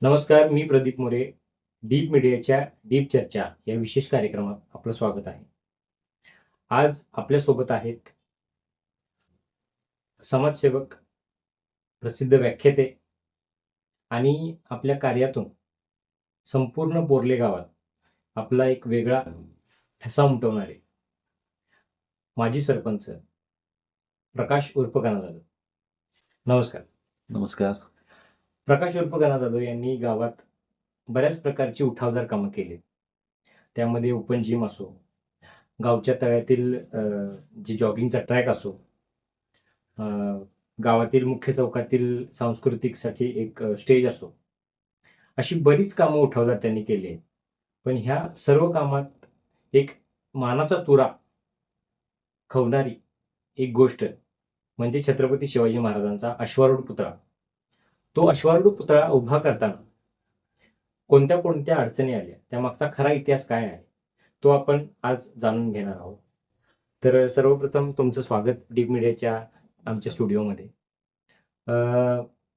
नमस्कार, मी प्रदीप मोरे. डीप मीडियाच्या डीप चर्चा या विशेष कार्यक्रमात आपलं स्वागत आहे. आज आपल्यासोबत आहेत समाजसेवक, प्रसिद्ध व्याख्याते आणि आपल्या कार्यातून संपूर्ण बोर्ले गावात आपला एक वेगळा ठसा उमटवणारे माजी सरपंच प्रकाश उर्फ गणा जाधव. नमस्कार. नमस्कार. प्रकाश उर्फ गणा जाधव यांनी गावात बऱ्याच प्रकारची उठावदार कामं केली. त्यामध्ये ओपन जिम असो, गावच्या तळ्यातील जे जॉगिंगचा ट्रॅक असो, गावातील मुख्य चौकातील सांस्कृतिकसाठी एक स्टेज असो, अशी बरीच कामं उठावदार त्यांनी केली आहेत. पण ह्या सर्व कामात एक मानाचा तुरा खवणारी एक गोष्ट म्हणजे छत्रपती शिवाजी महाराजांचा अश्वारूढ पुतळा. तो अश्वारूढ पुतळा उभा करताना कोणत्या कोणत्या अडचणी आल्या, त्यामागचा खरा इतिहास काय आहे, तो आपण आज जाणून घेणार आहोत. तर सर्वप्रथम तुमचं स्वागत डीप मीडियाच्या आमच्या स्टुडिओमध्ये.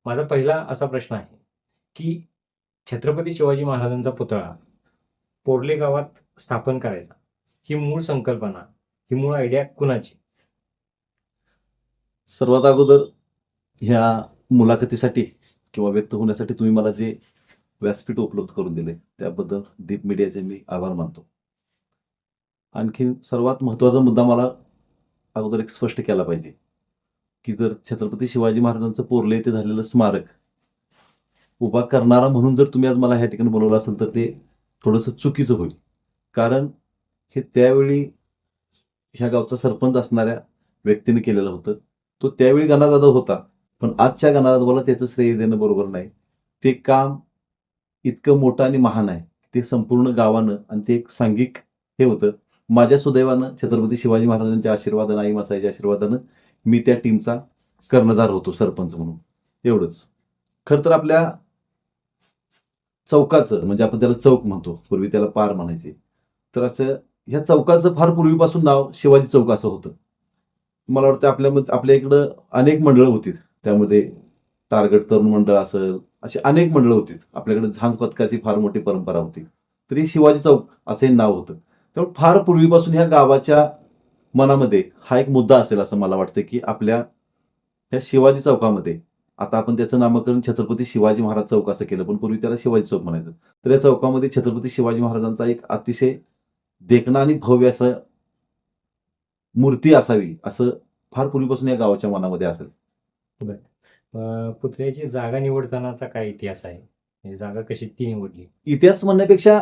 माझा पहिला असा प्रश्न आहे की छत्रपती शिवाजी महाराजांचा पुतळा पोर्ले गावात स्थापन करायचा, ही मूळ संकल्पना, ही मूळ आयडिया कुणाची? सर्वात अगोदर ह्या मुलाखतीसाठी किंवा व्यक्त होण्यासाठी तुम्ही मला जे व्यासपीठ उपलब्ध करून दिले त्याबद्दल डीप मीडियाचे मी आभार मानतो. आणखी सर्वात महत्त्वाचा मुद्दा मला अगोदर एक स्पष्ट केला पाहिजे की जर छत्रपती शिवाजी महाराजांचं पोर्ले येथे झालेलं स्मारक उभा करणारा म्हणून जर तुम्ही आज मला ह्या ठिकाणी बोलवलं असेल तर ते थोडंसं चुकीचं होईल. कारण हे त्यावेळी ह्या गावचा सरपंच असणाऱ्या व्यक्तीने केलेलं होतं. तो त्यावेळी गणा जाधव होता, पण आजच्या गणा जाधवाला त्याचं श्रेय देणं बरोबर नाही. ते काम इतकं मोठं आणि महान आहे, ते संपूर्ण गावानं आणि ते एक सांघिक हे होतं. माझ्या सुदैवानं छत्रपती शिवाजी महाराजांच्या आशीर्वादानं, आई मासाईच्या आशीर्वादानं मी त्या टीमचा कर्णधार होतो सरपंच म्हणून. एवढंच. खरं तर आपल्या चौकाचं म्हणजे आपण त्याला चौक म्हणतो, पूर्वी त्याला पार म्हणायचे, तर असं ह्या चौकाचं फार पूर्वीपासून नाव शिवाजी चौक असं होतं. मला वाटतं आपल्या इकडं अनेक मंडळं होती. त्यामध्ये टार्गेट तरुण मंडळ असेल, अशी अनेक मंडळं होती. आपल्याकडे झांज पथकाची फार मोठी परंपरा होती. तरी शिवाजी चौक असं नाव होतं. त्यामुळे फार पूर्वीपासून ह्या गावाच्या मनामध्ये हा एक मुद्दा असेल असं मला वाटतं की आपल्या ह्या शिवाजी चौकामध्ये, आता आपण त्याचं नामकरण छत्रपती शिवाजी महाराज चौक असं केलं, पण पूर्वी त्याला शिवाजी चौक म्हणायचं. तर या चौकामध्ये छत्रपती शिवाजी महाराजांचा एक अतिशय देखणा आणि भव्य असं मूर्ती असावी असं फार पूर्वीपासून या गावाच्या मनामध्ये असेल. पुतळ्याची जागा निवडतानाचा काय इतिहास आहे? म्हणजे जागा कशी ती निवडली? इतिहास म्हणण्यापेक्षा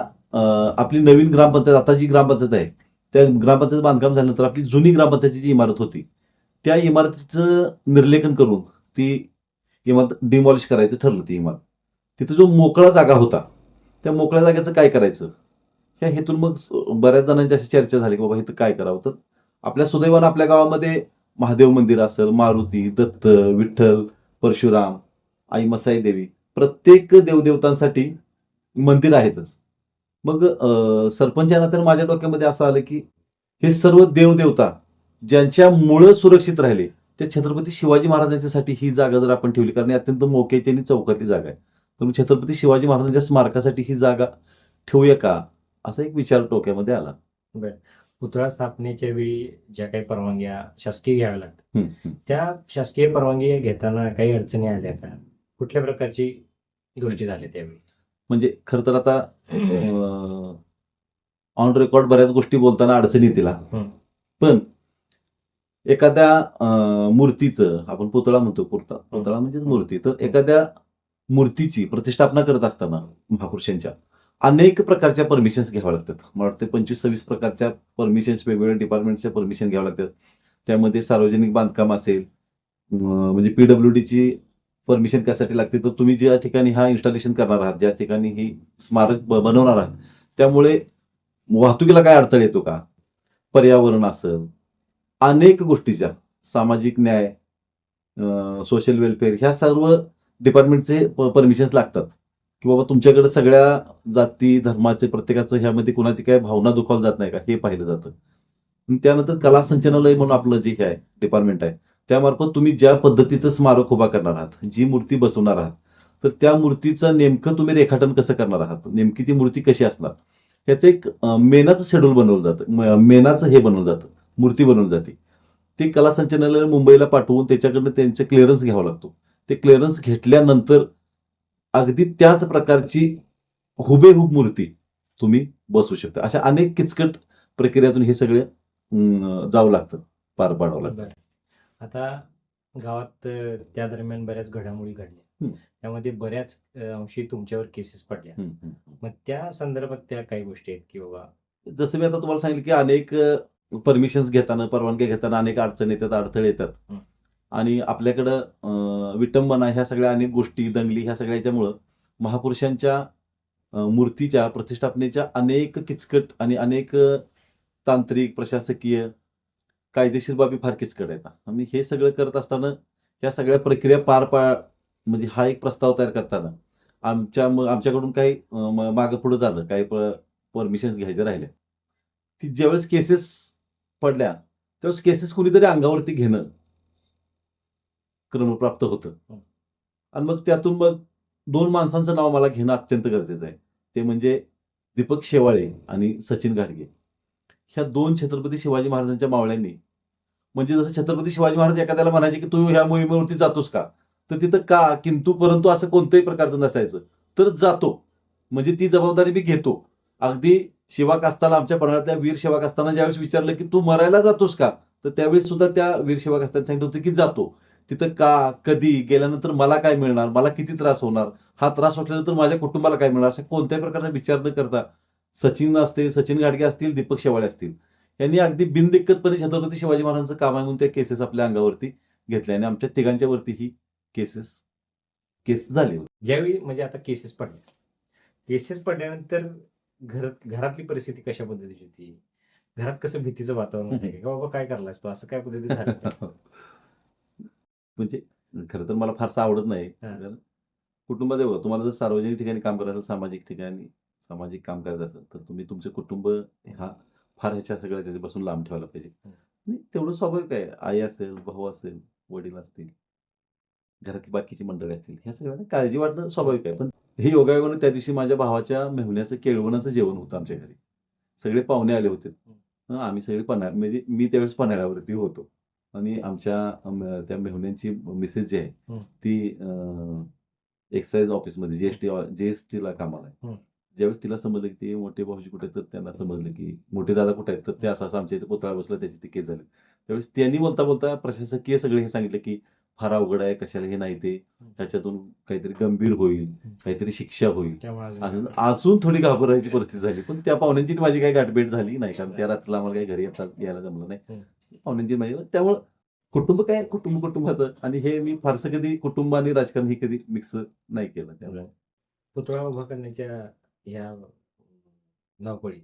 आपली नवीन ग्रामपंचायत, आता जी ग्रामपंचायत आहे त्या ग्रामपंचायत बांधकाम झाल्यानंतर आपली जुनी ग्रामपंचायतची जी इमारत होती त्या इमारतीचं निर्लेखन करून ती इमारत डिमॉलिश करायचं ठरलं. ती इमारत, तिथं जो मोकळा जागा होता त्या मोकळ्या जागेचं काय करायचं ह्या हेतून मग बऱ्याच जणांची अशी चर्चा झाली की बाबा इथं काय करावं. तर आपल्या सुदैवानं आपल्या गावामध्ये महादेव मंदिर असेल, मारुती, दत्त, विठ्ठल, परशुराम, आई मसाई देवी, प्रत्येक देवदेवतांसाठी मंदिर आहेतच. मग सरपंचांना तर माझ्या डोक्यामध्ये असं आलं की हे सर्व देवदेवता ज्यांच्यामुळं सुरक्षित राहिले त्या छत्रपती शिवाजी महाराजांच्यासाठी ही जागा जर आपण ठेवली, कारण अत्यंत मोक्याची आणि चौकातली जागा आहे, तर छत्रपती शिवाजी महाराजांच्या स्मारकासाठी ही जागा ठेवूया का असा एक विचार डोक्यामध्ये आला. पुतळा स्थापनेच्या वेळी ज्या काही परवानग्या शासकीय घ्याव्या लागतात, त्या शासकीय परवानगी घेताना काही अडचणी आल्या का? कुठल्या प्रकारची गोष्टी झाल्या त्यावेळी? म्हणजे खरं तर आता ऑन रेकॉर्ड बऱ्याच गोष्टी बोलताना अडचणी येतील, पण एखाद्या मूर्तीचं, आपण पुतळा म्हणतो, पुतळा म्हणजेच मूर्ती, तर एखाद्या मूर्तीची प्रतिष्ठापना करत असताना महापुरुषांच्या अनेक प्रकारच्या परमिशन्स घ्याव्या लागतात. मला वाटतं 25-26 प्रकारच्या परमिशन्स वेगवेगळ्या डिपार्टमेंटच्या परमिशन घ्याव्या लागतात. त्यामध्ये सार्वजनिक बांधकाम असेल, म्हणजे PWDची परमिशन कशासाठी लागते, तर तुम्ही ज्या ठिकाणी हा इन्स्टॉलेशन करणार आहात, ज्या ठिकाणी ही स्मारक बनवणार आहात, त्यामुळे वाहतुकीला काय अडथळा येतो का, पर्यावरण असेल, अनेक गोष्टीच्या, सामाजिक न्याय, सोशल वेलफेअर, ह्या सर्व डिपार्टमेंटचे परमिशन्स लागतात की बाबा तुमच्याकडे सगळ्या जाती धर्माचे प्रत्येकाचं ह्यामध्ये कुणाची काय भावना दुखावली जात नाही का हे पाहिलं जातं. त्यानंतर कला संचालनालय म्हणून आपलं जे आहे डिपार्टमेंट आहे, त्यामार्फत तुम्ही ज्या पद्धतीचं स्मारक उभा करणार आहात, जी मूर्ती बसवणार आहात, तर त्या मूर्तीचं नेमकं तुम्ही रेखाटन कसं करणार आहात, नेमकी ती मूर्ती कशी असणार, ह्याचं एक मेनाचं शेड्यूल बनवलं जातं, मेनाचं हे बनवलं जातं, मूर्ती बनवली जाते. ती कला संचालनालय मुंबईला पाठवून त्याच्याकडनं त्यांचे क्लिअरन्स घ्यावा लागतो. ते क्लिअरन्स घेतल्यानंतर अगदी त्याच प्रकारची हुबेहूब मूर्ती तुम्ही बसवू शकता. अशा अनेक किचकट प्रक्रियातून हे सगळे जावं लागतं, पार पाडावं लागतं. बरं. आता गावात त्या दरम्यान बऱ्याच घडामोडी घडल्या. हं. त्यामध्ये बऱ्याच अंशी तुमच्यावर केसेस पडल्या. हं, हं. मग त्या संदर्भात त्या काही गोष्टी आहेत की बाबा जसं मी आता तुम्हाला सांगितलं की अनेक परमिशन्स घेताना, परवानग्या घेताना अनेक अडचणी येतात, अडथळे येतात. हं. आणि आपल्याकडं विटंबना ह्या सगळ्या अनेक गोष्टी, दंगली ह्या सगळ्या याच्यामुळं महापुरुषांच्या मूर्तीच्या प्रतिष्ठापनेच्या अनेक किचकट आणि अनेक तांत्रिक, प्रशासकीय, कायदेशीर बाबी फार किचकट आहेत. आम्ही हे सगळं करत असताना ह्या सगळ्या प्रक्रिया म्हणजे हा एक प्रस्ताव तयार करताना आमच्याकडून काही मागं पुढं झालं, काही परमिशन्स घ्यायच्या राहिल्या. की ज्यावेळेस केसेस पडल्या, त्यावेळेस केसेस कुणीतरी अंगावरती घेणं क्रमप्राप्त होतं. हं. आणि मग त्यातून मग 2 माणसांचं नाव मला घेणं अत्यंत गरजेचं आहे. ते म्हणजे दीपक शेवाळे आणि सचिन घाडगे. ह्या 2 छत्रपती शिवाजी महाराजांच्या मावळ्यांनी, म्हणजे जसं छत्रपती शिवाजी महाराज एखाद्याला म्हणायचे की तू ह्या मोहिमेवरती जातोस का? तर तिथं का, किंतु, परंतु असं कोणत्याही प्रकारचं नसायचं. तर जातो. म्हणजे ती जबाबदारी मी घेतो. अगदी सेवक असताना, आमच्या पन्हाळ्यातल्या वीर सेवक असताना ज्यावेळेस विचारलं की तू मरायला जातोस का? तर त्यावेळेस सुद्धा त्या वीर सेवक असताना सांगितलं होतं की जातो. तिथं का, कधी, गेल्यानंतर मला काय मिळणार, मला किती त्रास होणार, हा त्रास वाटल्यानंतर माझ्या कुटुंबाला काय मिळणार, अशा कोणत्याही प्रकारचा विचार न करता सचिन घाडगे असतील, दीपक शेवाळे असतील, यांनी अगदी बिनदिक्कतपणे छत्रपती शिवाजी महाराजांचं काम आहे म्हणून त्या केसेस आपल्या अंगावरती घेतल्या आणि आमच्या तिघांच्या वरती ही केस झाली. ज्यावेळी म्हणजे आता केसेस पडल्या. केसेस पडल्यानंतर घरातली परिस्थिती कशा पद्धतीची होती? घरात कसं भीतीचं वातावरण होतं की बाबा काय करलास तू? असं काय पद्धतीत झालं का? म्हणजे खरं तर मला फारसं आवडत नाही. हां. कारण कुटुंबात बघा, तुम्हाला जर सार्वजनिक ठिकाणी काम करायचं असेल, सामाजिक काम करायचं असेल, तर तुम्ही तुमचे कुटुंब हा फार ह्याच्या सगळ्या त्याच्यापासून लांब ठेवायला पाहिजे. आणि तेवढं स्वाभाविक आहे. आई असेल, भाऊ असेल, वडील असतील, घरातली बाकीची मंडळी असतील, ह्या सगळ्यांना काळजी वाटणं स्वाभाविक आहे. पण हे योगायोगानं त्या दिवशी माझ्या भावाच्या मेहुण्याचं केळवणाचं जेवण होतं आमच्या घरी. सगळे पाहुणे आले होते. आम्ही सगळे म्हणजे मी त्यावेळेस पन्हाळ्यावरती होतो. आणि आमच्या त्या मेहुण्यांची मिसेस जी आहे, ती एक्साईज ऑफिसमध्ये जीएसटीला कामाला आहे. ज्यावेळेस तिला समजलं की ते मोठे भाऊजी कुठे आहेत, तर त्यांना समजलं की मोठे दादा कुठे आहेत, तर ते असं आमच्या इथे पुतळा बसला, त्याची ती केस झाली. त्यावेळेस त्यांनी बोलता प्रशासकीय सगळे हे सांगितलं की फार अवघड आहे, कशाला हे नाही ते, त्याच्यातून काहीतरी गंभीर होईल, काहीतरी शिक्षा होईल. अजून थोडी घाबरायची परिस्थिती झाली. पण त्या पाहुण्यांची माझी काही गाठभेट झाली नाही, कारण त्या रात्रीला आम्हाला काही घरी यायला जमलं नाही. पाहुण्यांची माझी, त्यामुळं कुटुंबाचं, आणि हे मी फारसं कधी कुटुंब आणि राजकारण हे कधी मिक्स नाही केलं. त्यामुळे पुतळा उभा करण्याच्या ह्या धावपळीत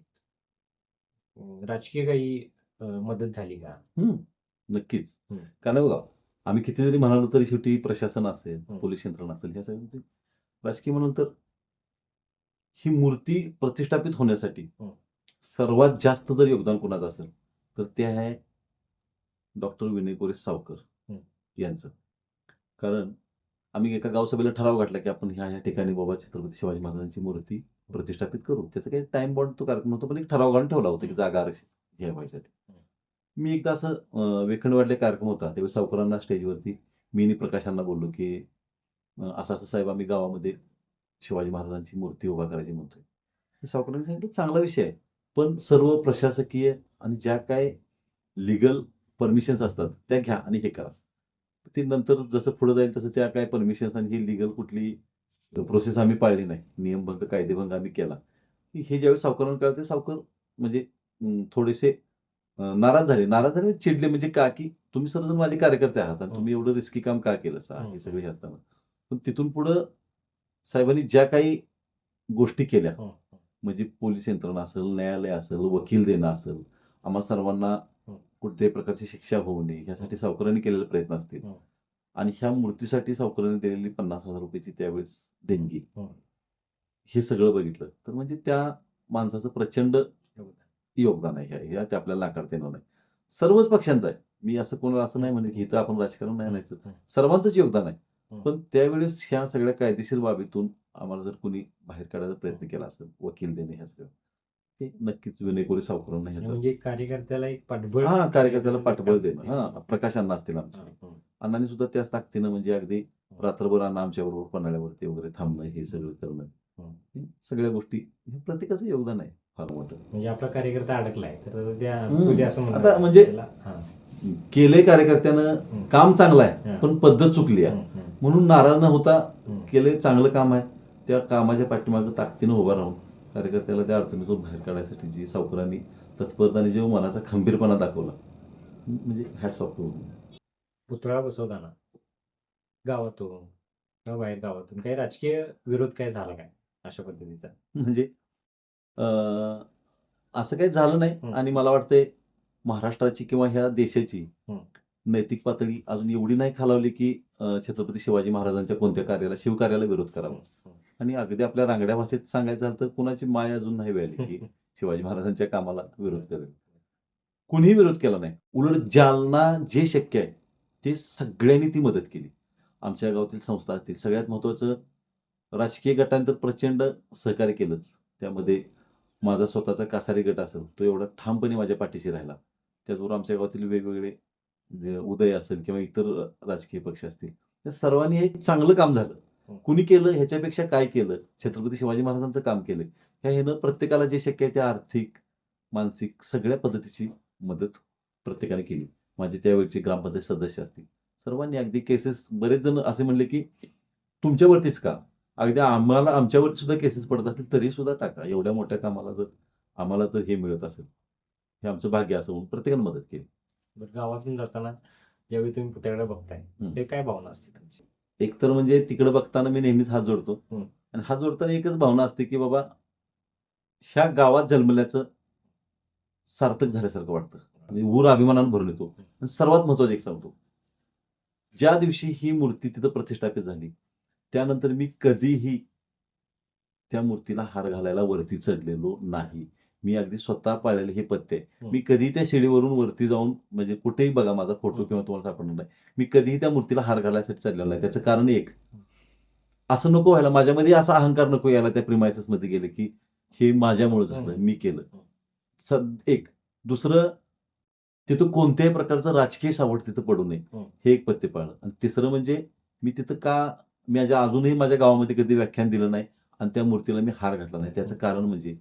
राजकीय काही मदत झाली का? नक्कीच. कारण बघा, आम्ही किती जरी म्हणालो तरी शेवटी प्रशासन असेल, पोलीस यंत्रणा असेल, ह्या सगळ्यांचे राजकीय म्हणाल तर ही मूर्ती प्रतिष्ठापित होण्यासाठी सर्वात जास्त जर योगदान कोणाचं असेल तर ते आहे डॉक्टर विनय कोरे सावकर यांचं. कारण आम्ही एका गावसभेला ठराव घातला की आपण ह्या ठिकाणी बाबा छत्रपती शिवाजी महाराजांची मूर्ती प्रतिष्ठापित करू. त्याचं काही टाइम बॉन्ड तो कार्यक्रम होता, पण एक ठराव घालून ठेवला होता की जागा आरक्षित घ्यायसाठी. मी एकदा असं वेखंडवाडले कार्यक्रम होता, त्यावेळी सावकारांना स्टेजवरती मी आणि प्रकाशांना बोललो की असं असं साहेब, आम्ही गावामध्ये शिवाजी महाराजांची मूर्ती उभा करायची म्हणतोय. सावकारांनी सांगितलं चांगला विषय आहे, पण सर्व प्रशासकीय आणि ज्या काय लिगल परमिशन्स असतात त्या घ्या आणि हे करा. ते नंतर जसं पुढे जाईल तसं त्या काय परमिशन्स आणि ही लिगल कुठली प्रोसेस आम्ही पाळली नाही. नियमभंग, कायदेभंग आम्ही केला. हे ज्यावेळेस सावकारांना कळते, सावकार म्हणजे थोडेसे नाराज झाले, म्हणजे चिडले. म्हणजे का, की तुम्ही सर्वजण माझे कार्यकर्ते आहात आणि तुम्ही एवढं रिस्की काम का केलं हे सगळे असताना. पण तिथून पुढं साहेबांनी ज्या काही गोष्टी केल्या, म्हणजे पोलीस यंत्रणा असेल, न्यायालय असेल, वकील देणं असेल, आम्हा सर्वांना कुठल्याही प्रकारची शिक्षा होऊ नये यासाठी सावकारांनी केलेले प्रयत्न असतील. आणि ह्या मूर्तीसाठी सावकारांनी दिलेली 50,000 रुपयाची त्यावेळेस देणगी, हे सगळं बघितलं तर म्हणजे त्या माणसाचं प्रचंड योगदान आहे. हे ते आपल्याला नाकारता येणार नाही. सर्वच पक्षांचं आहे. मी असं कोणाला असं नाही म्हणत की इथं आपण राजकारण नाही आणायचं. सर्वांचंच योगदान आहे. पण त्यावेळेस ह्या सगळ्या कायदेशीर बाबीतून आम्हाला जर कोणी बाहेर काढायचा प्रयत्न केला असेल, वकील देणे ह्या सगळं, ते नक्कीच विनयकोरी सावकारांना ह्याचं म्हणजे कार्यकर्त्याला एक पाठबळ कार्यकर्त्याला देण्याचं पाठबळ काम देणं. केलं. प्रकाश अण्णा असतील आमचे. हं, हं. अण्णांनी सुद्धा त्याच ताकदीनं म्हणजे अगदी रात्रभर अण्णा आमच्याबरोबर पन्हाळ्यावरती वगैरे थांबणं, हे सगळं करणं. हं. हे सगळ्या गोष्टी हे प्रत्येकाचं योगदान आहे फार मोठं. म्हणजे आपला कार्यकर्ता अडकलाय तर त्या हं. उद्या असं म्हणणार आता म्हणजे त्याला, हां. केलंय कार्यकर्त्यानं, हं. काम चांगलं आहे, हं. पण पद्धत चुकली आहे. हं, हं. म्हणून नाराज न होता हं. केलंय चांगलं काम आहे. त्या कामाच्या पाठीमागे ताकदीनं उभा राहून कार्यकर्त्याला त्या अडचणीतून बाहेर काढण्यासाठी जी सावकारांनी तत्परता आणि जो मनाचा खंबीरपणा दाखवला, म्हणजे हॅट्स ऑफ टू. पुतळा बसवताना गावातून किंवा बाहेर गावातून काही राजकीय विरोध काय झाला काय अशा पद्धतीचा? म्हणजे अं, असं काही झालं नाही. हं. आणि मला वाटतंय महाराष्ट्राची किंवा ह्या देशाची हं. नैतिक पातळी अजून एवढी नाही खालावली की छत्रपती शिवाजी महाराजांच्या कोणत्या कार्याला, शिवकार्याला विरोध करावा. हं. आणि अगदी आपल्या रांगड्या भाषेत सांगायचं झालं तर कुणाची माय अजून नाही मिळाली की शिवाजी महाराजांच्या कामाला विरोध करेल. कुणीही विरोध केला नाही. उलट ज्यांना जे शक्य आहे ते सगळ्यांनी ती मदत केली. आमच्या गावातील संस्था असतील, सगळ्यात महत्त्वाचं राजकीय गटांनी तर प्रचंड सहकार्य केलंच. त्यामध्ये माझा स्वतःचा कासारी गट असेल, तो एवढा ठामपणे माझ्या पाठीशी राहिला. त्याचबरोबर आमच्या गावातील वेगवेगळे जे उदय असेल किंवा इतर राजकीय पक्ष असतील, त्या सर्वांनी हे चांगलं काम झालं. कुणी केलं ह्याच्यापेक्षा काय केलं, छत्रपती शिवाजी महाराजांचं काम केलं, ह्यानं प्रत्येकाला जे शक्य आहे त्या आर्थिक, मानसिक सगळ्या पद्धतीची मदत प्रत्येकाने केली. माझे त्यावेळचे ग्रामपंचायत सदस्य असतील, सर्वांनी अगदी केसेस, बरेच जण असे म्हणले की तुमच्यावरतीच का, अगदी आम्हाला आमच्यावरती सुद्धा केसेस पडत असतील तरी सुद्धा टाका, एवढ्या मोठ्या कामाला जर आम्हाला जर हे मिळत असेल, हे आमचं भाग्य असं म्हणून प्रत्येकाने मदत केली. बरं, गावातून जाताना ज्यावेळी तुम्ही पुतळ्याकडे बघताय हं. ते काय भावना असते तुमची? एक तर म्हणजे तिकडे बघताना मी नेहमीच हात जोडतो. हं. आणि हात जोडताना एकच भावना असते की बाबा ह्या गावात जन्मल्याचं सार्थक झाल्यासारखं वाटतं. आणि ऊर अभिमानानं भरून येतो. आणि सर्वात महत्त्वाचं एक सांगतो, ज्या दिवशी ही मूर्ती तिथं प्रतिष्ठापित झाली, त्यानंतर मी कधीही त्या मूर्तीला हार घालायला वरती चढलेलो नाही. मी अगदी स्वतः पाळलेलं हे पथ्य आहे. हं. मी कधीही त्या शिडीवरून वरती जाऊन, म्हणजे कुठेही बघा माझा फोटो हं. किंवा तुम्हाला सापडणार नाही. मी कधीही त्या मूर्तीला हार घालायसाठी चढलेलो नाही. त्याचं कारण एक, असं नको व्हायला, माझ्यामध्ये असा अहंकार नको यायला त्या प्रिमायसेसमध्ये गेले की हे माझ्यामुळे झालं, मी केलं. एक. दुसरं, तिथं कोणत्याही प्रकारचं राजकीय सावट तिथं पडू नये, हे एक पथ्य पाळलं. आणि तिसरं म्हणजे मी तिथं मी अजूनही माझ्या गावामध्ये कधी व्याख्यान दिलं नाही आणि त्या मूर्तीला मी हार घातला नाही. त्याचं कारण म्हणजे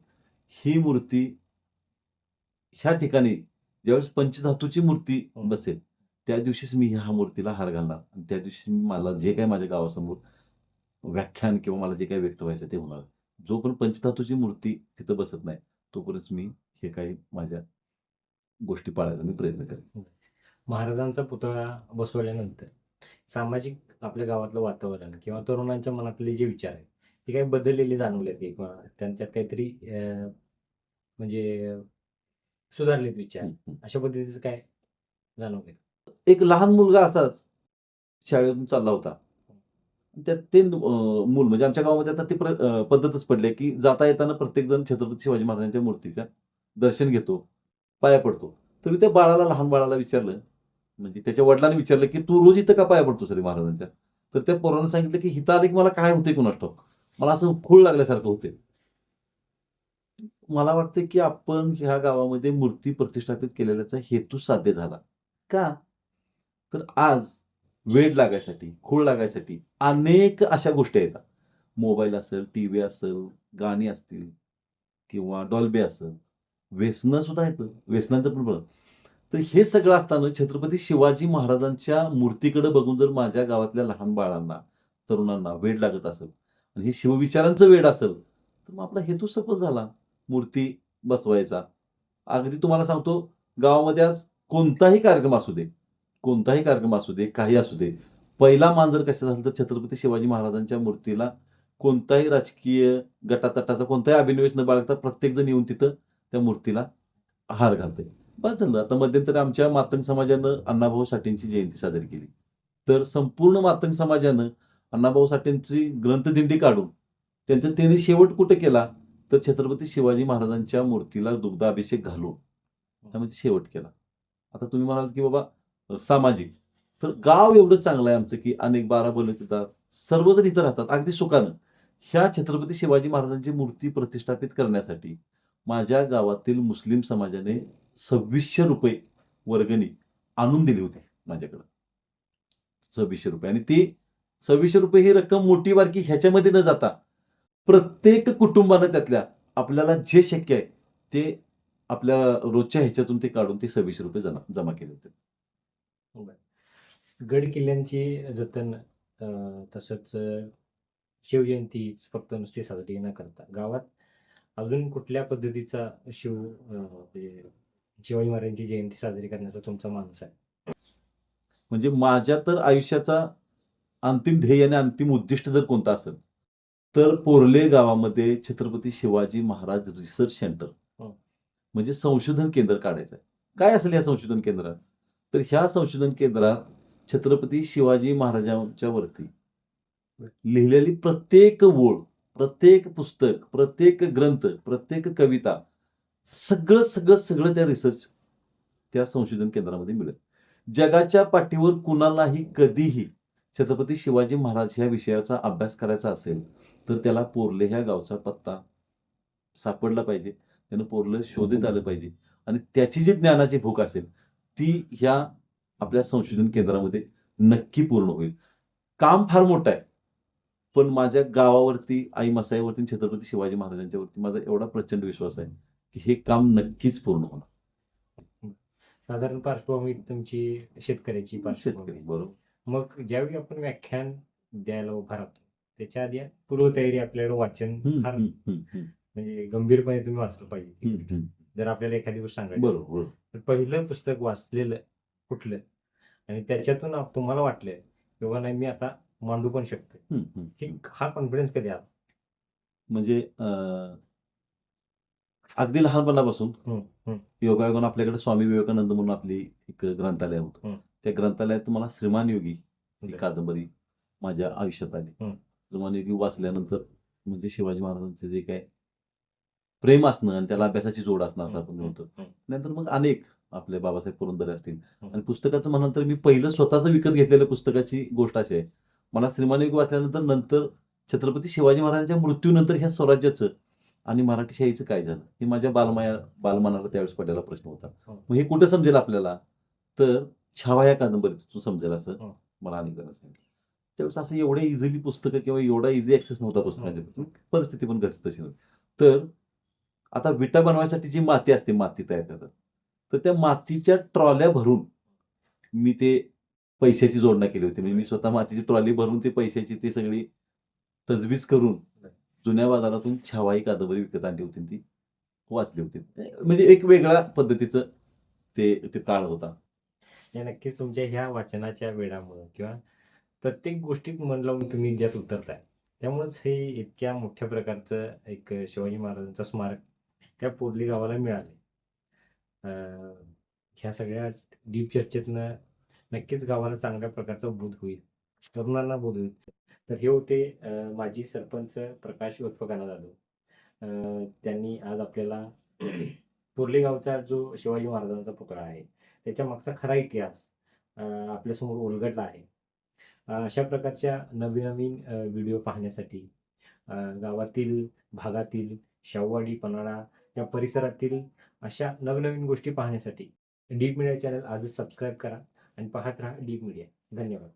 ही मूर्ती ह्या ठिकाणी ज्यावेळेस पंचधातूची मूर्ती बसेल, त्या दिवशीच मी ह्या मूर्तीला हार घालणार. आणि त्या दिवशी मला जे काही माझ्या गावासमोर व्याख्यान किंवा मला जे काही व्यक्त व्हायचं ते होणार. जोपर्यंत पंचधातूची मूर्ती तिथं बसत नाही, तोपर्यंत मी हे काही माझ्या गोष्टी पाळायचा मी प्रयत्न करेन. महाराजांचा पुतळा बसवल्यानंतर सामाजिक आपल्या गावातलं वातावरण किंवा तरुणांच्या मनातले जे विचार आहेत ते काही बदललेले जाणवलेत की किंवा त्यांच्यात काहीतरी म्हणजे सुधारलेत विचार, अशा पद्धतीचं काय जाणवले? एक लहान मुलगा असाच शाळेतून चालला होता. त्यात ते मूल म्हणजे आमच्या गावामध्ये आता ती पद्धतच पडली आहे की जाता येताना प्रत्येकजण छत्रपती शिवाजी महाराजांच्या मूर्तीच्या दर्शन घेतो, पाया पडतो. तर मी त्या लहान बाळाला विचारलं, म्हणजे त्याच्या वडिलांनी विचारलं की तू रोज इथं का पाया पडतोस रे महाराजांच्या? तर त्या पोरानं सांगितलं की इथं आलं की मला काय होतंय कुणास ठाऊक, मला असं खूळ लागल्यासारखं होतंय. मला वाटतं की आपण ह्या गावामध्ये मूर्ती प्रतिष्ठापित केलेल्याचा हेतू साध्य झाला. का? तर आज वेड लागायसाठी, खूळ लागायसाठी अनेक अशा गोष्टी आहेत. मोबाईल असेल, टीव्ही असेल, गाणी असतील किंवा डॉल्बी असेल, व्यसनं सुद्धा आहेत. व्यसनांचं पण बघा. तर हे सगळं असताना छत्रपती शिवाजी महाराजांच्या मूर्तीकडे बघून जर माझ्या गावातल्या लहान बाळांना, तरुणांना वेड लागत असेल आणि हे शिवविचारांचं वेड असेल, तर मग आपला हेतू सफल झाला, मूर्ती बसवायचा. अगदी तुम्हाला सांगतो, गावामध्ये आज कोणताही कार्यक्रम असू दे, कोणताही कार्यक्रम असू दे, काही असू दे, पहिला मान जर कशाचा झाला तर छत्रपती शिवाजी महाराजांच्या मूर्तीला कोणताही राजकीय गटातटाचा कोणताही अभिनिवेश न बाळगता प्रत्येकजण येऊन तिथं त्या मूर्तीला हार घालतंय. बस झालं. आता मध्यंतरी आमच्या मातंग समाजानं अण्णाभाऊ साठेंची जयंती साजरी केली. तर संपूर्ण मातंग समाजानं अण्णाभाऊ साठेंची ग्रंथदिंडी काढून त्यांनी शेवट कुठे केला, तर छत्रपती शिवाजी महाराजांच्या मूर्तीला दुग्धाभिषेक घालून त्यामध्ये शेवट केला. आता तुम्ही म्हणाल की बाबा सामाजिक, तर गाव एवढं चांगलं आहे आमचं, की अनेक 12 बलुतेदार सर्वजण इथं राहतात अगदी सुखानं. ह्या छत्रपती शिवाजी महाराजांची मूर्ती प्रतिष्ठापित करण्यासाठी माझ्या गावातील मुस्लिम समाजाने ₹2600 वर्गणी आणून दिली होती माझ्याकडं. ₹2600 आणि ती ₹2600 ही रक्कम मोठी बारकी ह्याच्यामध्ये न जाता प्रत्येक कुटुंबानं त्यातल्या आपल्याला जे शक्य आहे ते आपल्या रोजच्या ह्याच्यातून ते काढून ते ₹2600 जमा केले होते. गड किल्ल्यांची जतन तसंच शिवजयंती फक्त नुसती साजरी न करता गावात अजून कुठल्या पद्धतीचा म्हणजे शिवाजी महाराजांची जयंती साजरी करण्याचा तुमचा मानस आहे? म्हणजे माझ्या तर आयुष्याचा अंतिम ध्येय आणि अंतिम उद्दिष्ट जर कोणतं असेल, तर पोर्ले गावामध्ये छत्रपती शिवाजी महाराज रिसर्च सेंटर हं. म्हणजे संशोधन केंद्र काढायचं आहे. काय असेल या संशोधन केंद्रात? तर ह्या संशोधन केंद्रात छत्रपती शिवाजी महाराजांच्या वरती लिहिलेली प्रत्येक ओळ, प्रत्येक पुस्तक, प्रत्येक ग्रंथ, प्रत्येक कविता सगळं त्या रिसर्च त्या संशोधन केंद्रामध्ये मिळेल. जगाच्या पाठीवर कुणालाही कधीही छत्रपती शिवाजी महाराज ह्या विषयाचा अभ्यास करायचा असेल, तर त्याला पोर्ले ह्या गावचा पत्ता सापडला पाहिजे. त्यानं पोर्ले शोधित आलं पाहिजे आणि त्याची जी ज्ञानाची भूक असेल, ती ह्या आपल्या संशोधन केंद्रामध्ये नक्की पूर्ण होईल. काम फार मोठं आहे. पण माझ्या गावावरती, आई मसाईवरती, छत्रपती शिवाजी महाराजांच्यावरती माझा एवढा प्रचंड विश्वास आहे, की हे काम नक्कीच पूर्ण होणार. साधारण पार्श्वभूमी तुमची शेतकऱ्याची शेतकरी पार्श्वभूमी. बरोबर. मग ज्यावेळी आपण व्याख्यान द्यायला उभा राहतो त्याच्या आधी पूर्वतयारी आपल्याला वाचन फार म्हणजे गंभीरपणे तुम्ही वाचलं पाहिजे ती गोष्ट. जर आपल्याला एखादी गोष्ट सांगायची असेल, बरोबर. तर पहिलं पुस्तक वाचलेलं कुठलं आणि त्याच्यातून तुम्हाला वाटलं किंवा नाही मी आता मांडू पण शकतो, हा कॉन्फिडन्स कधी आला? म्हणजे अगदी लहानपणापासून हं, हं. योगायोगानं आपल्याकडे स्वामी विवेकानंद म्हणून आपली एक ग्रंथालय होतं. हं. त्या ग्रंथालयात मला श्रीमान योगी ही बरं. कादंबरी माझ्या आयुष्यात आली. हं. श्रीमान योगी वाचल्यानंतर म्हणजे शिवाजी महाराजांचं जे काही प्रेम असणं आणि त्याला अभ्यासाची जोड असणं असं आपण म्हणतो. नंतर मग अनेक आपले बाबासाहेब पुरंदरे असतील आणि पुस्तकाचं म्हणाल तर मी पहिलं स्वतःचं विकत घेतलेल्या पुस्तकाची गोष्ट अशी आहे. मला श्रीमान योगी वाचल्यानंतर नंतर छत्रपती शिवाजी महाराजांच्या मृत्यूनंतर ह्या स्वराज्याचं आणि मराठी शाहीचं काय झालं? हे माझ्या बालमनाला त्यावेळेस पडलेला प्रश्न होता. मग हे कुठं समजेल आपल्याला? तर छावा या कादंबरीतून समजेल असं मला अनेक जणांनी सांगितलं. त्यावेळेस असं एवढ्या इझिली पुस्तकं किंवा एवढा इझी ॲक्सेस नव्हता पुस्तकांच्या. परिस्थिती पण घरची तशी नव्हती. तर आता विटा बनवायसाठी जी माती असते, माती तयार करतात. तर त्या मातीच्या ट्रॉल्या भरून मी ते पैशाची जोडणा केली होती. म्हणजे मी स्वतः मातीची ट्रॉली भरून ते पैशाची ती सगळी तजवीज करून जुन्या बाजारातून छावा ही कादंबरी विकत आणली होती. ती वाचली होती. म्हणजे एक वेगळ्या पद्धतीचं ते काळ होता. हे नक्कीच तुमच्या ह्या वाचनाच्या वेळामुळे किंवा प्रत्येक गोष्टीत मन लावून तुम्ही ज्यात उतरताय त्यामुळेच हे इतक्या मोठ्या प्रकारचं एक शिवाजी महाराजांचं स्मारक त्या पोर्ली गावाला मिळाले. ह्या सगळ्या डीप चर्चेतनं नक्कीच गावाला चांगल्या प्रकारचा बोध होईल, तरुणांना बोध होईल. तर हे होते माजी सरपंच प्रकाश उर्फ कान्हा जाधव. त्यांनी आज आपल्याला पोर्ली गावचा जो शिवाजी महाराजांचा पुतळा आहे त्याच्या मागचा खरा इतिहास आपल्यासमोर उलगडला आहे. अशा प्रकारच्या नवीन व्हिडिओ पाहण्यासाठी गावातील भागातील शाहूवाडी, पन्हाळा या परिसरातील अशा नवनवीन गोष्टी पाहण्यासाठी डीप मीडिया चॅनल आजच सबस्क्राईब करा आणि पाहत राहा डीप मीडिया. धन्यवाद.